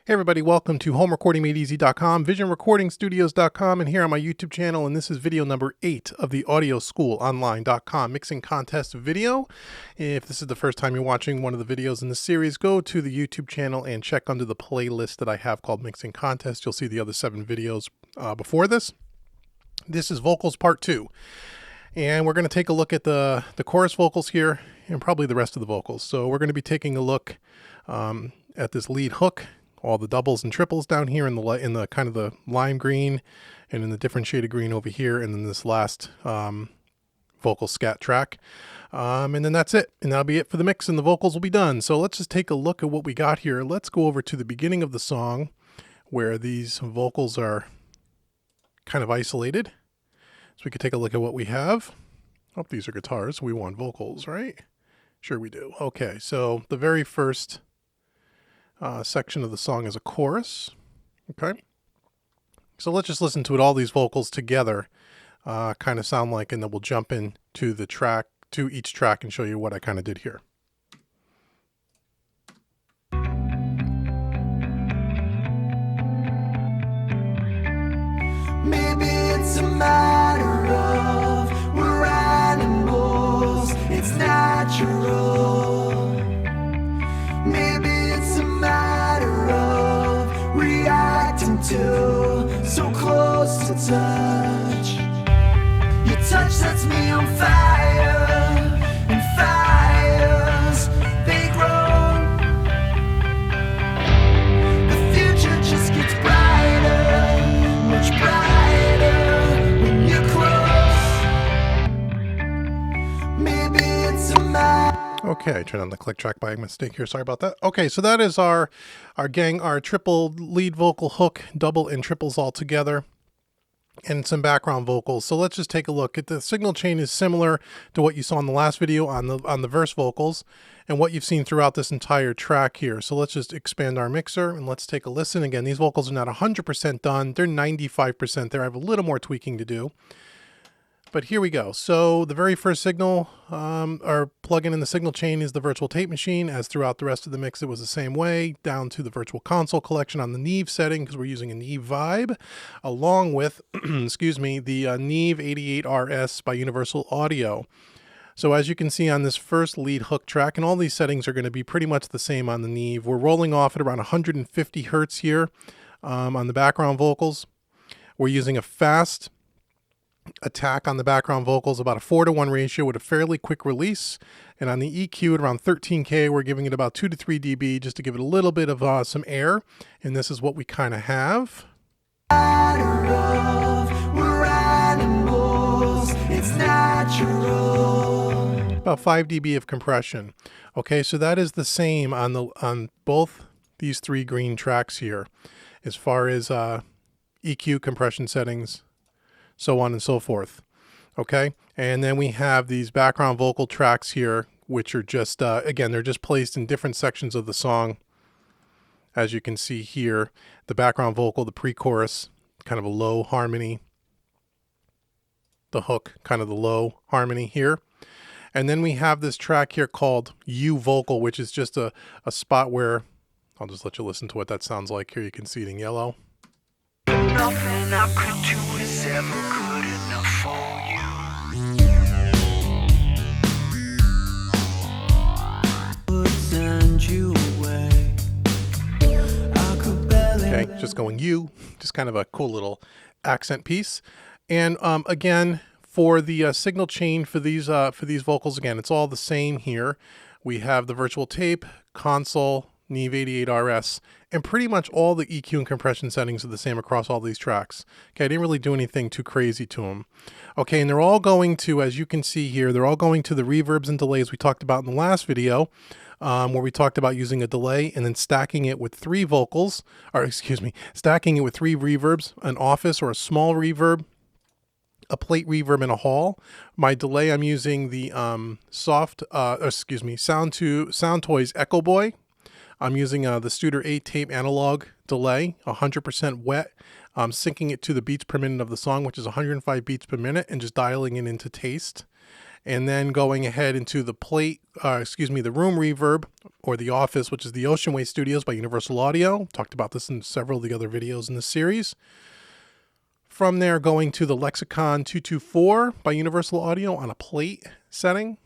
Hey everybody, welcome to HomeRecordingMadeEasy.com, VisionRecordingStudios.com, and here on my YouTube channel, and this is video number 8 of the AudioSchoolOnline.com mixing contest video. If this is the first time you're watching one of the videos in the series, go to the YouTube channel and check under the playlist that I have called Mixing Contest. You'll see the other 7 videos before this. This is Vocals Part 2, and we're going to take a look at the chorus vocals here and probably the rest of the vocals. So we're going to be taking a look at this lead hook, all the doubles and triples down here in the kind of the lime green and in the different shade of green over here, and then this last vocal scat track, and then that's it, and that'll be it for the mix, and the vocals will be done. So let's just take a look at what we got here. Let's go over to the beginning of the song where these vocals are kind of isolated, so we could take a look at what we have. Oh, these are guitars. We want vocals, right? Sure we do. Okay, so the very first section of the song is a chorus. Okay, so let's just listen to what all these vocals together kind of sound like, and then we'll jump into the track, to each track, and show you what I kind of did here. Maybe it's a matter of we're animals, it's natural. Maybe it's a matter of reacting to so close to touch. Your touch sets me on fire, and fires, they grow. The future just gets brighter, much brighter when you're close. Maybe it's a matter. Okay, turn on the click track by mistake here. Sorry about that. Okay, so that is our triple lead vocal hook, double and triples all together, and some background vocals. So let's just take a look at the signal chain. Is similar to what you saw in the last video on the verse vocals and what you've seen throughout this entire track here. So let's just expand our mixer and let's take a listen. Again, these vocals are not 100% done. They're 95% there. I have a little more tweaking to do. But here we go. So the very first signal or plugin in the signal chain is the Virtual Tape Machine. As throughout the rest of the mix, it was the same way, down to the Virtual Console collection on the Neve setting, because we're using a Neve Vibe, along with, excuse me, the Neve 88RS by Universal Audio. So as you can see on this first lead hook track, and all these settings are going to be pretty much the same on the Neve, we're rolling off at around 150 hertz here on the background vocals. We're using a fast attack on the background vocals, about a 4:1 ratio with a fairly quick release, and on the EQ at around 13K, we're giving it about 2 to 3 dB just to give it a little bit of some air, and this is what we kind of have. We're animals, it's natural. About 5 dB of compression. Okay, so that is the same on both these 3 green tracks here, as far as EQ compression settings, so on and so forth. Okay, and then we have these background vocal tracks here, which are just again, they're just placed in different sections of the song. As you can see here, the background vocal, the pre-chorus, kind of a low harmony, the hook, kind of the low harmony here, and then we have this track here called U Vocal, which is just a spot where I'll just let you listen to what that sounds like. Here you can see it in yellow. Nothing I could do is ever good enough for you. Would send you away. I could barely. Okay, just going U, just kind of a cool little accent piece. And again, for the signal chain for these vocals, again, it's all the same here. We have the virtual tape, console, Neve 88RS, and pretty much all the EQ and compression settings are the same across all these tracks. Okay, I didn't really do anything too crazy to them. Okay, and they're all going to, as you can see here, they're all going to the reverbs and delays we talked about in the last video, where we talked about using a delay and then stacking it with 3 vocals, or excuse me, stacking it with 3 reverbs, an office or a small reverb, a plate reverb, and a hall. My delay, I'm using the Soundtoys Echo Boy. I'm using the Studer 8 tape analog delay, 100% wet, syncing it to the beats per minute of the song, which is 105 beats per minute, and just dialing it into taste. and then going ahead into the the room reverb, or the office, which is the Ocean Way Studios by Universal Audio. Talked about this in several of the other videos in this series. From there, going to the Lexicon 224 by Universal Audio on a plate setting.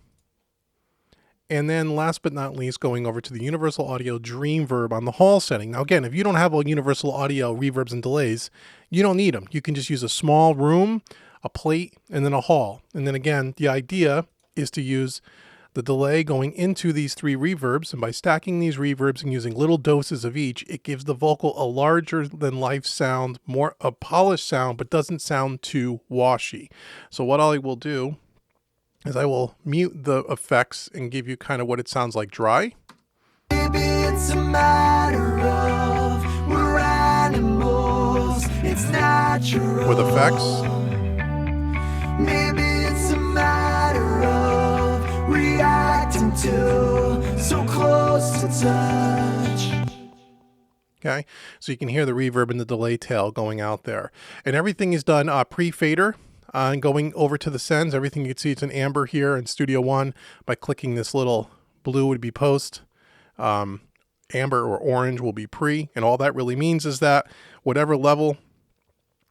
And then last but not least, going over to the Universal Audio Dreamverb on the hall setting. Now again, if you don't have a Universal Audio reverbs and delays, you don't need them. You can just use a small room, a plate, and then a hall. And then again, the idea is to use the delay going into these three reverbs, and by stacking these reverbs and using little doses of each, it gives the vocal a larger than life sound, more a polished sound, but doesn't sound too washy. So what I will do is I will mute the effects and give you kind of what it sounds like dry. Maybe it's a matter of we're animals, it's natural. With effects. Maybe it's a matter of reacting to so close to touch. Okay, so you can hear the reverb and the delay tail going out there. And everything is done pre-fader. And going over to the sends, everything you can see, it's an amber here in Studio One. By clicking this little blue would be post, amber or orange will be pre, and all that really means is that whatever level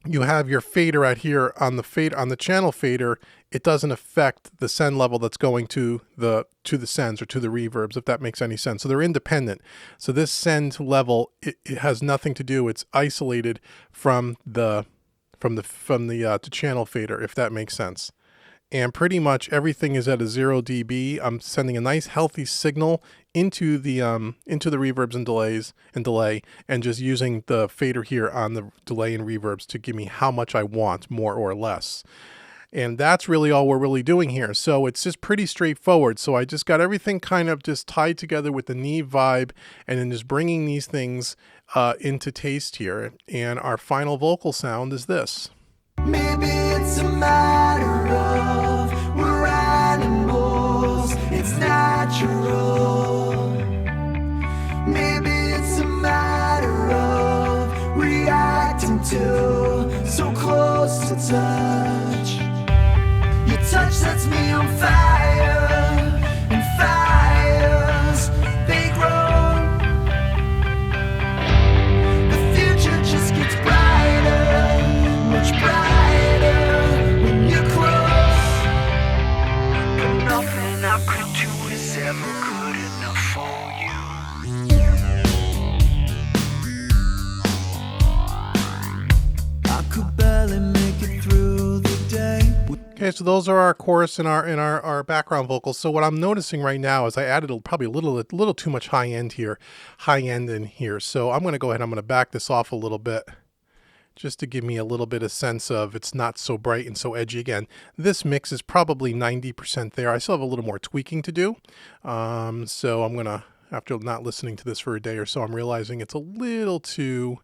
you have your fader at here on the channel fader, it doesn't affect the send level that's going to the sends or to the reverbs, if that makes any sense. So they're independent. So this send level, it has nothing to do. It's isolated from the channel fader, if that makes sense. And pretty much everything is at a 0 dB. I'm sending a nice healthy signal into the reverbs and delay, and just using the fader here on the delay and reverbs to give me how much I want, more or less. And that's really all we're really doing here. So it's just pretty straightforward. So I just got everything kind of just tied together with the Neve vibe, and then just bringing these things into taste here. And our final vocal sound is this. Maybe it's a matter of we're animals, it's natural. Maybe it's a matter of reacting to so close to touch. Your touch sets me on fire, and fires, they grow. The future just gets brighter, much brighter when you're close. But nothing I could do is ever good enough for you. I could barely make it through the day. Okay, so those are our chorus and our background vocals. So what I'm noticing right now is I added probably a little too much high end in here. So I'm going to go ahead, I'm going to back this off a little bit, just to give me a little bit of sense of it's not so bright and so edgy. Again, this mix is probably 90% there. I still have a little more tweaking to do. So I'm going to, after not listening to this for a day or so, I'm realizing it's a little too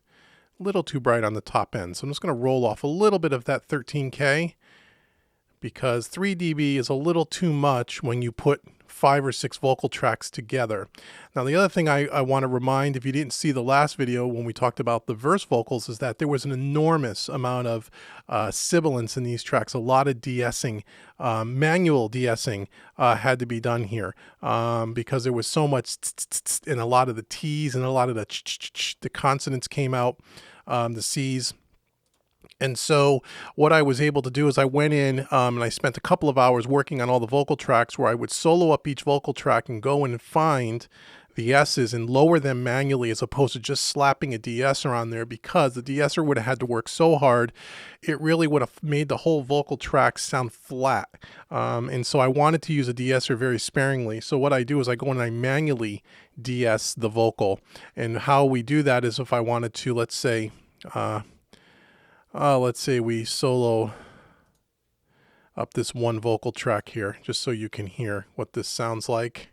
bright on the top end. So I'm just going to roll off a little bit of that 13K, because 3 dB is a little too much when you put 5 or 6 vocal tracks together. Now, the other thing I want to remind, if you didn't see the last video when we talked about the verse vocals, is that there was an enormous amount of sibilance in these tracks. A lot of de-essing, manual de-essing had to be done here, because there was so much and a lot of the T's and a lot of the consonants came out, the C's. And so what I was able to do is I went in and I spent a couple of hours working on all the vocal tracks, where I would solo up each vocal track and go in and find the S's and lower them manually, as opposed to just slapping a de-esser on there, because the de-esser would have had to work so hard, it really would have made the whole vocal track sound flat. And so I wanted to use a de-esser very sparingly. So what I do is I go in and I manually de-ess the vocal. And how we do that is, if I wanted to, let's say we solo up this one vocal track here, just so you can hear what this sounds like.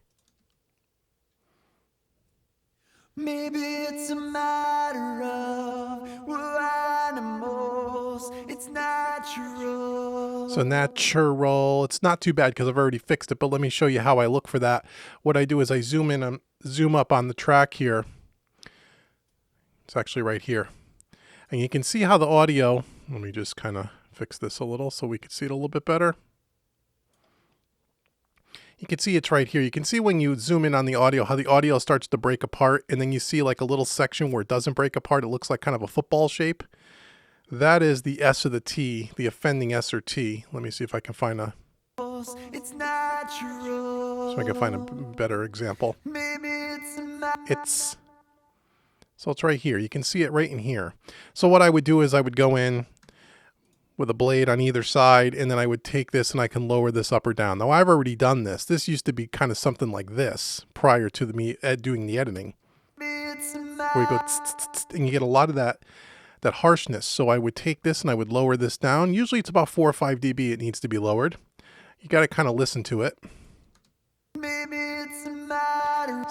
Maybe it's a matter of we're animals, it's natural. So natural, it's not too bad because I've already fixed it, but let me show you how I look for that. What I do is I zoom in and zoom up on the track here. It's actually right here. And you can see how the audio, let me just kind of fix this a little so we can see it a little bit better. You can see it's right here. You can see when you zoom in on the audio, how the audio starts to break apart, and then you see like a little section where it doesn't break apart. It looks like kind of a football shape. That is the S or the T, the offending S or T. Let me see if I can find a... It's natural. So I can find a better example. Maybe It's... So it's right here. You can see it right in here. So what I would do is I would go in with a blade on either side, and then I would take this and I can lower this up or down. Now I've already done this. This used to be kind of something like this prior to me doing the editing. Where you go and you get a lot of that harshness. So I would take this and I would lower this down. Usually it's about 4 or 5 dB it needs to be lowered. You got to kind of listen to it.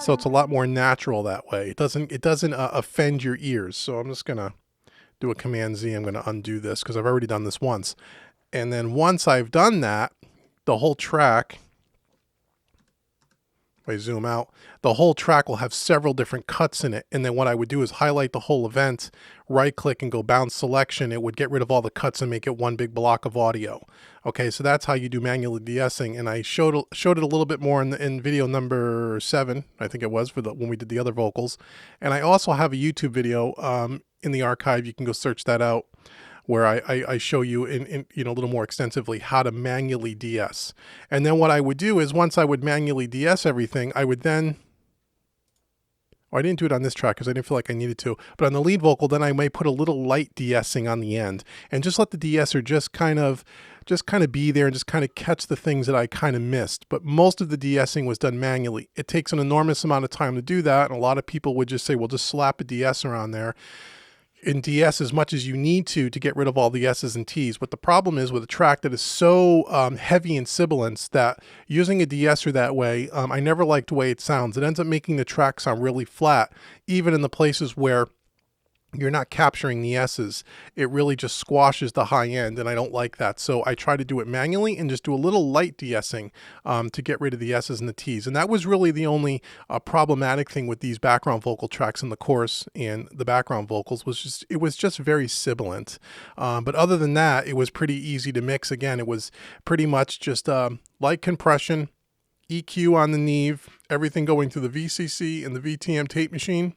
So it's a lot more natural that way. It doesn't offend your ears. So I'm just going to do a Command Z. I'm going to undo this because I've already done this once. And then once I've done that, the whole track, if I zoom out, the whole track will have several different cuts in it. And then what I would do is highlight the whole event, right click and go bounce selection. It would get rid of all the cuts and make it one big block of audio. Okay, so that's how you do manually de-essing. And I showed it a little bit more in video number 7, I think it was, for when we did the other vocals. And I also have a YouTube video in the archive. You can go search that out, where I show you in a little more extensively how to manually de-ess. And then what I would do is once I would manually de-ess everything, I would then, I didn't do it on this track because I didn't feel like I needed to, but on the lead vocal, then I may put a little light de-essing on the end and just let the de-esser just kind of be there and just kind of catch the things that I kind of missed. But most of the de-essing was done manually. It takes an enormous amount of time to do that. And a lot of people would just say, well, just slap a de-esser on there and de-ess as much as you need to get rid of all the S's and T's. But the problem is with a track that is so heavy in sibilance that using a de-esser that way, I never liked the way it sounds. It ends up making the track sound really flat, even in the places where you're not capturing the S's. It really just squashes the high end, and I don't like that. So I try to do it manually and just do a little light de-essing to get rid of the S's and the T's. And that was really the only problematic thing with these background vocal tracks in the chorus and the background vocals was it was just very sibilant. But other than that, it was pretty easy to mix. Again, it was pretty much just light compression, EQ on the Neve, everything going through the VCC and the VTM tape machine.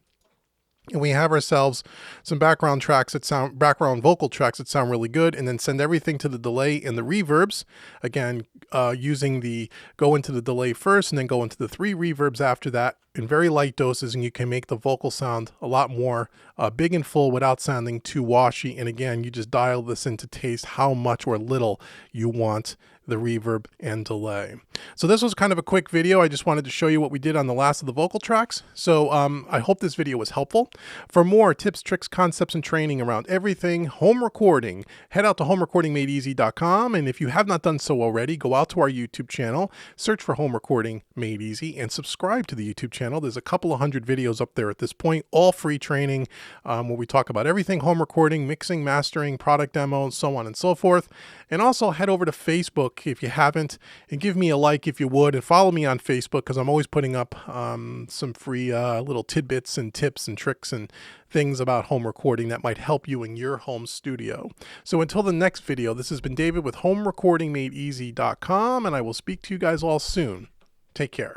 And we have ourselves some background vocal tracks that sound really good, and then send everything to the delay and the reverbs. Again, go into the delay first and then go into the 3 reverbs after that in very light doses, and you can make the vocal sound a lot more big and full without sounding too washy. And again, you just dial this into taste how much or little you want the reverb and delay. So this was kind of a quick video. I just wanted to show you what we did on the last of the vocal tracks. So I hope this video was helpful. For more tips, tricks, concepts, and training around everything home recording, head out to homerecordingmadeeasy.com. And if you have not done so already, go out to our YouTube channel, search for Home Recording Made Easy, and subscribe to the YouTube channel. There's a couple of hundred videos up there at this point, all free training, where we talk about everything home recording, mixing, mastering, product demos, so on and so forth. And also head over to Facebook if you haven't, and give me a like if you would, and follow me on Facebook because I'm always putting up some free little tidbits and tips and tricks and things about home recording that might help you in your home studio. So until the next video, this has been David with HomeRecordingMadeEasy.com, and I will speak to you guys all soon. Take care.